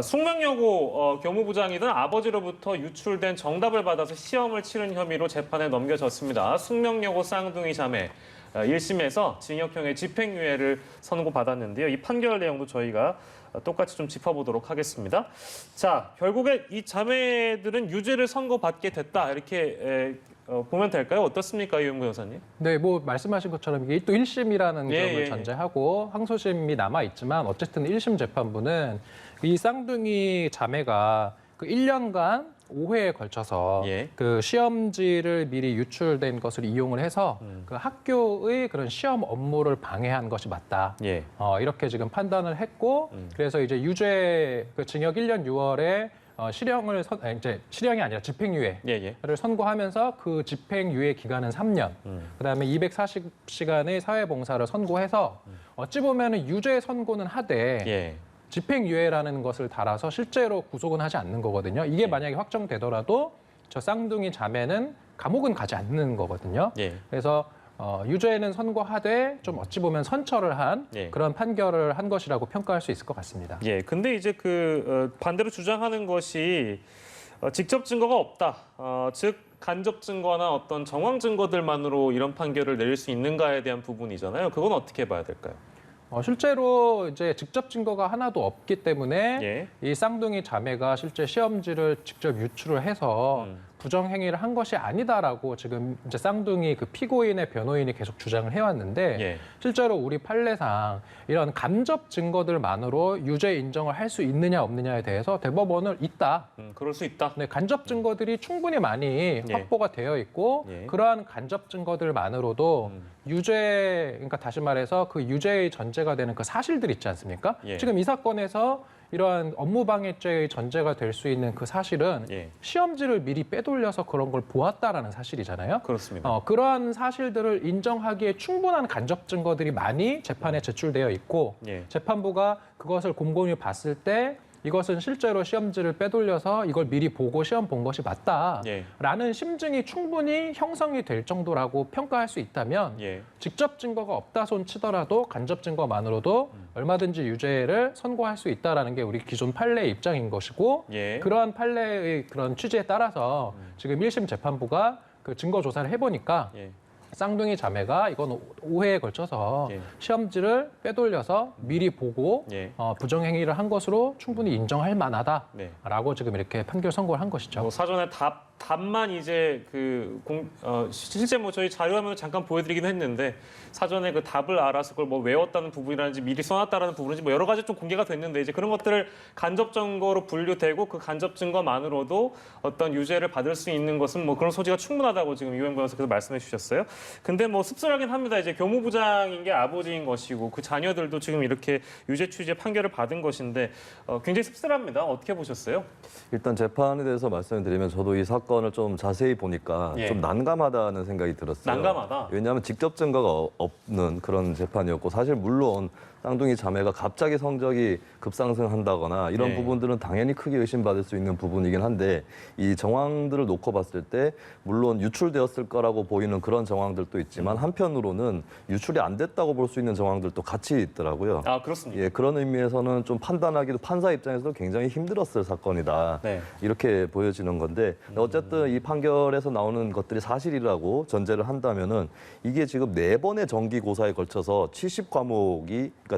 숙명여고 교무부장이던 아버지로부터 유출된 정답을 받아서 시험을 치른 혐의로 재판에 넘겨졌습니다. 숙명여고 쌍둥이 자매 1심에서 징역형의 집행유예를 선고받았는데요. 이 판결 내용도 저희가 똑같이 좀 짚어보도록 하겠습니다. 자, 결국에 이 자매들은 유죄를 선고받게 됐다. 이렇게 보면 될까요? 어떻습니까, 이용구 여사님? 네, 뭐 말씀하신 것처럼 이게 또 1심이라는 점을 예. 전제하고 항소심이 남아 있지만 어쨌든 1심 재판부는 이 쌍둥이 자매가 그 1년간 5회에 걸쳐서 예. 그 시험지를 미리 유출된 것을 이용을 해서 그 학교의 그런 시험 업무를 방해한 것이 맞다. 예. 이렇게 지금 판단을 했고 그래서 이제 유죄 그 징역 1년 6월에 이제 실형이 아니라 집행유예를 선고하면서 그 집행유예 기간은 3년, 그다음에 240시간의 사회봉사를 선고해서 어찌 보면은 유죄 선고는 하되 집행유예라는 것을 달아서 실제로 구속은 하지 않는 거거든요. 이게 만약에 확정되더라도 저 쌍둥이 자매는 감옥은 가지 않는 거거든요. 그래서 유죄는 선고하되 좀 어찌 보면 선처를 한 그런 판결을 한 것이라고 평가할 수 있을 것 같습니다. 근데 이제 반대로 주장하는 것이 직접 증거가 없다. 즉 간접 증거나 어떤 정황 증거들만으로 이런 판결을 내릴 수 있는가에 대한 부분이잖아요. 그건 어떻게 봐야 될까요? 실제로 이제 직접 증거가 하나도 없기 때문에 이 쌍둥이 자매가 실제 시험지를 직접 유출을 해서 부정행위를 한 것이 아니다라고 지금 이제 쌍둥이 그 피고인의 변호인이 계속 주장을 해왔는데 실제로 우리 판례상 이런 간접 증거들만으로 유죄 인정을 할 수 있느냐 없느냐에 대해서 대법원은 있다. 그럴 수 있다. 네, 간접 증거들이 충분히 많이 확보가 되어 있고 그러한 간접 증거들만으로도 유죄, 그러니까 다시 말해서 그 유죄의 전제가 되는 그 사실들 있지 않습니까? 지금 이 사건에서 이러한 업무방해죄의 전제가 될 수 있는 그 사실은 시험지를 미리 빼돌려서 그런 걸 보았다라는 사실이잖아요. 그렇습니다. 그러한 사실들을 인정하기에 충분한 간접 증거들이 많이 재판에 제출되어 있고 재판부가 그것을 곰곰이 봤을 때 이것은 실제로 시험지를 빼돌려서 이걸 미리 보고 시험 본 것이 맞다라는 심증이 충분히 형성이 될 정도라고 평가할 수 있다면 직접 증거가 없다 손 치더라도 간접 증거만으로도 얼마든지 유죄를 선고할 수 있다라는 게 우리 기존 판례의 입장인 것이고 그러한 판례의 그런 취지에 따라서 지금 1심 재판부가 그 증거 조사를 해보니까 쌍둥이 자매가 이건 5회에 걸쳐서 시험지를 빼돌려서 미리 보고 부정행위를 한 것으로 충분히 인정할 만하다라고 지금 이렇게 판결 선고를 한 것이죠. 사전에 답만 이제 실제 저희 자료화면을 잠깐 보여드리긴 했는데 사전에 그 답을 알아서 그걸 뭐 외웠다는 부분이라든지 미리 써놨다는 부분인지 뭐 여러 가지 좀 공개가 됐는데 이제 그런 것들을 간접 증거로 분류되고 그 간접 증거만으로도 어떤 유죄를 받을 수 있는 것은 뭐 그런 소지가 충분하다고 지금 유엔 변호사께서 말씀해 주셨어요. 근데 뭐 씁쓸하긴 합니다. 이제 교무부장인 게 아버지인 것이고 그 자녀들도 지금 이렇게 유죄 취지의 판결을 받은 것인데 굉장히 씁쓸합니다. 어떻게 보셨어요? 일단 재판에 대해서 말씀을 드리면 저도 이 사건을 좀 자세히 보니까 좀 난감하다는 생각이 들었어요. 난감하다? 왜냐하면 직접 증거가 없는 그런 재판이었고 사실 물론 쌍둥이 자매가 갑자기 성적이 급상승한다거나 이런 부분들은 당연히 크게 의심받을 수 있는 부분이긴 한데 이 정황들을 놓고 봤을 때 물론 유출되었을 거라고 보이는 그런 정황들도 있지만 한편으로는 유출이 안 됐다고 볼 수 있는 정황들도 같이 있더라고요. 아, 그렇습니까? 그런 의미에서는 좀 판단하기도 판사 입장에서도 굉장히 힘들었을 사건이다. 이렇게 보여지는 건데 어쨌든 이 판결에서 나오는 것들이 사실이라고 전제를 한다면은 이게 지금 4번의 정기고사에 걸쳐서 70과목이 그러니까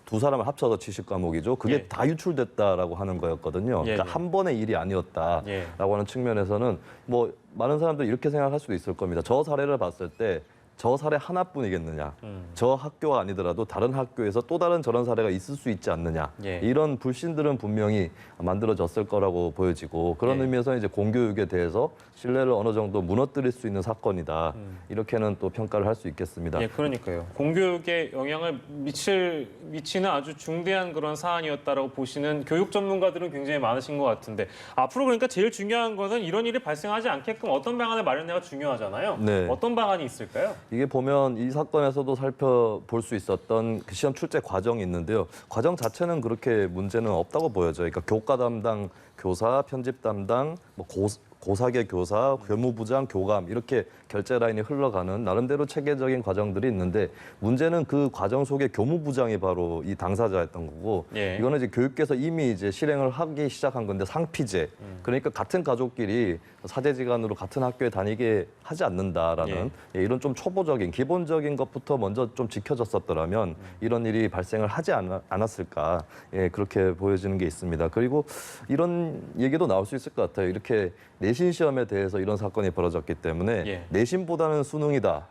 두 사람을 합쳐서 70과목이죠. 그게 다 유출됐다라고 하는 거였거든요. 그러니까 한 번의 일이 아니었다라고 하는 측면에서는 뭐 많은 사람들이 이렇게 생각할 수도 있을 겁니다. 저 사례를 봤을 때 저 사례 하나뿐이겠느냐. 저 학교가 아니더라도 다른 학교에서 또 다른 저런 사례가 있을 수 있지 않느냐. 이런 불신들은 분명히 만들어졌을 거라고 보여지고 그런 의미에서 이제 공교육에 대해서 신뢰를 어느 정도 무너뜨릴 수 있는 사건이다. 이렇게는 또 평가를 할 수 있겠습니다. 그러니까요. 공교육에 영향을 미치는 아주 중대한 그런 사안이었다라고 보시는 교육 전문가들은 굉장히 많으신 것 같은데 앞으로 그러니까 제일 중요한 거는 이런 일이 발생하지 않게끔 어떤 방안을 마련해가 중요하잖아요. 어떤 방안이 있을까요? 이게 보면 이 사건에서도 살펴볼 수 있었던 그 시험 출제 과정이 있는데요. 과정 자체는 그렇게 문제는 없다고 보여져요. 그러니까 교과 담당 교사, 편집 담당, 뭐 고사계 교사, 교무부장, 교감 이렇게 결제 라인이 흘러가는 나름대로 체계적인 과정들이 있는데 문제는 그 과정 속에 교무부장이 바로 이 당사자였던 거고 예. 이거는 이제 교육계에서 이미 이제 실행을 하기 시작한 건데 상피제 그러니까 같은 가족끼리 사제지간으로 같은 학교에 다니게 하지 않는다라는 예, 이런 좀 초보적인 기본적인 것부터 먼저 좀 지켜졌었더라면 이런 일이 발생을 하지 않았을까 예, 그렇게 보여지는 게 있습니다. 그리고 이런 얘기도 나올 수 있을 것 같아요. 이렇게 내신 시험에 대해서 이런 사건이 벌어졌기 때문에 예. 내신보다는 수능이다,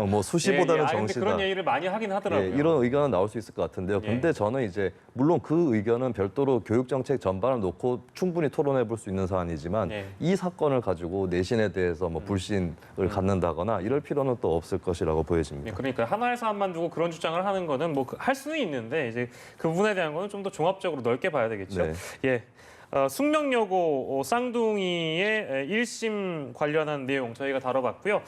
뭐 수시보다는 근데 정시다. 그런 얘기를 많이 하긴 하더라고요. 예, 이런 의견은 나올 수 있을 것 같은데요. 근데 저는 이제 물론 그 의견은 별도로 교육 정책 전반을 놓고 충분히 토론해 볼 수 있는 사안이지만 이 사건을 가지고 내신에 대해서 뭐 불신을 갖는다거나 이럴 필요는 또 없을 것이라고 보여집니다. 그러니까 하나의 사안만 두고 그런 주장을 하는 거는 뭐 할 수는 있는데 이제 그 부분에 대한 거는 좀 더 종합적으로 넓게 봐야 되겠죠. 네. 예. 숙명여고 쌍둥이의 1심 관련한 내용 저희가 다뤄봤고요.